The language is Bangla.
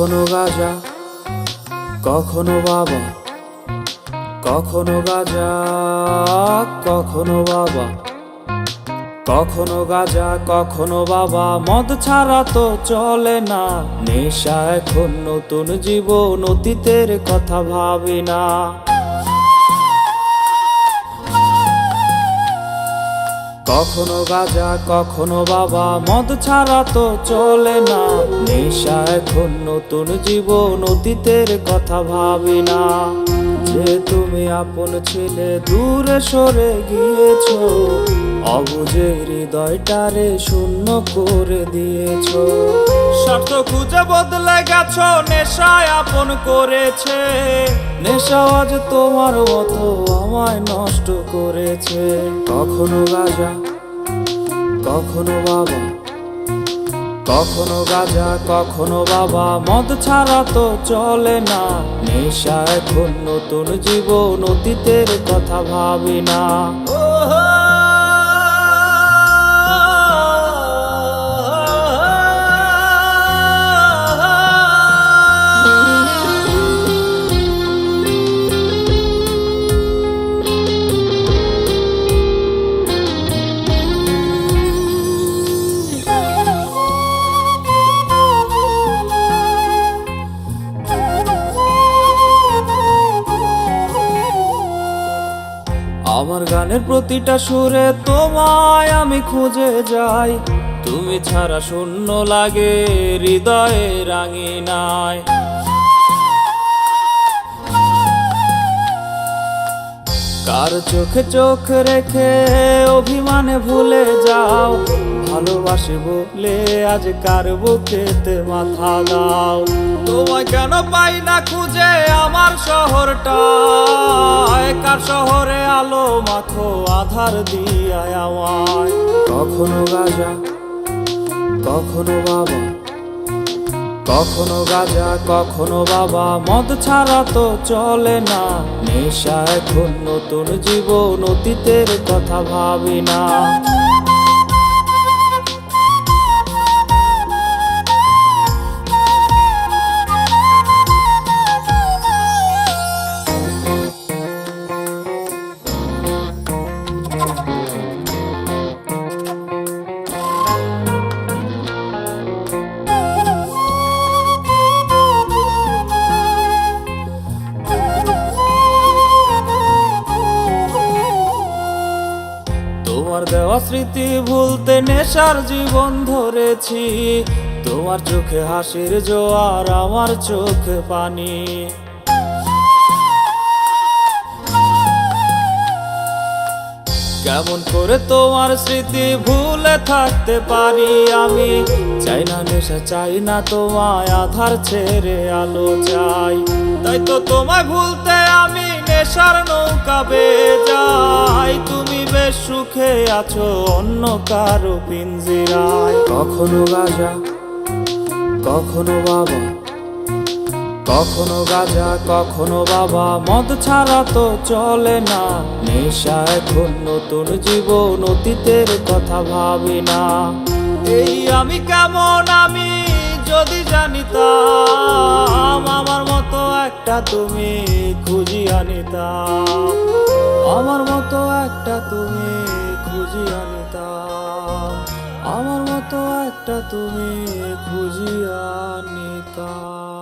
কখনো গাজা, কখনো বাবা, কখনো গাজা, কখনো বাবা, কখনো গাজা, কখনো বাবা। মদ ছাড়া তো চলে না, নেশা এখন নতুন জীবন, অতীতের কথা ভাবি না। কখনো গাজা, কখনো বাবা, মদ ছাড়া তো চলে না, নেশা এখন নতুন জীবন, অতীতের কথা ভাবি না। যে তুমি আপন ছিলে দূরে সরে গিয়েছো, অবুঝে হৃদয়টারে শূন্য করে দিয়েছো। স্বার্থ খুঁজে বদলে গেছো, নেশায় আপন করেছে, নেশা আজ তোমার মতো আমায় নষ্ট করেছে। কখনো গাজা, কখনো বাবা, কখনো গাজা, কখনো বাবা, মদ ছাড়া তো চলে না, নেশা এখন নতুন জীবন, অতীতের কথা ভাবি না। আমার গানের প্রতিটা সুরে তোমায় আমি খুঁজে যাই, তুমি ছাড়া শূন্য লাগে হৃদয়ে রাঙিনায়। কার চোখে চোখ রেখে অভিমানে ভুলে যাও, ভালোবাসি বলে আজ কার বুকেতে মাথা দাও। তোমায় কেন পাই না খুঁজে আমার শহরটা, কার শহরে আলো মাখো আধার দিয়া আমায়। কখনো গাজা, কখনো বাবা, কখনো গাজা, কখনো বাবা, মদ ছাড়া তো চলে না, নেশা এখন নতুন জীবন, অতীতের কথা ভাবি না। তোমার দেওয়া স্মৃতি ভুলতে নেশার জীবন ধরেছি, তোমার চোখে হাসির জোয়ার, আমার চোখে পানি। কেমন করে তোমার স্মৃতি ভুলে থাকতে পারি আমি, চাই না নেশা, চাই না তোমায়, আধার ছেড়ে আলো চাই। তাই তো তোমায় ভুলতে আমি নেশার নৌকা বেয়ে যাই, তুমি বেশ সুখে আছো অন্য কারো পিঞ্জিরায়। কখনো গাজা, কখনো বাবা, কখনো গাজা, কখনো বাবা, মদ ছাড়া তো চলে না, নেশা এখন নতুন জীবন, অতীতের কথা ভাবি না। এই আমি কেমন আমি যদি জানিতাম, আমার মতো একটা তুমি খুঁজি আনিতাম, আমার মতো একটা তুমি খুঁজি আনিতাম, আমার মতো একটা তুমি খুঁজি আনিতাম।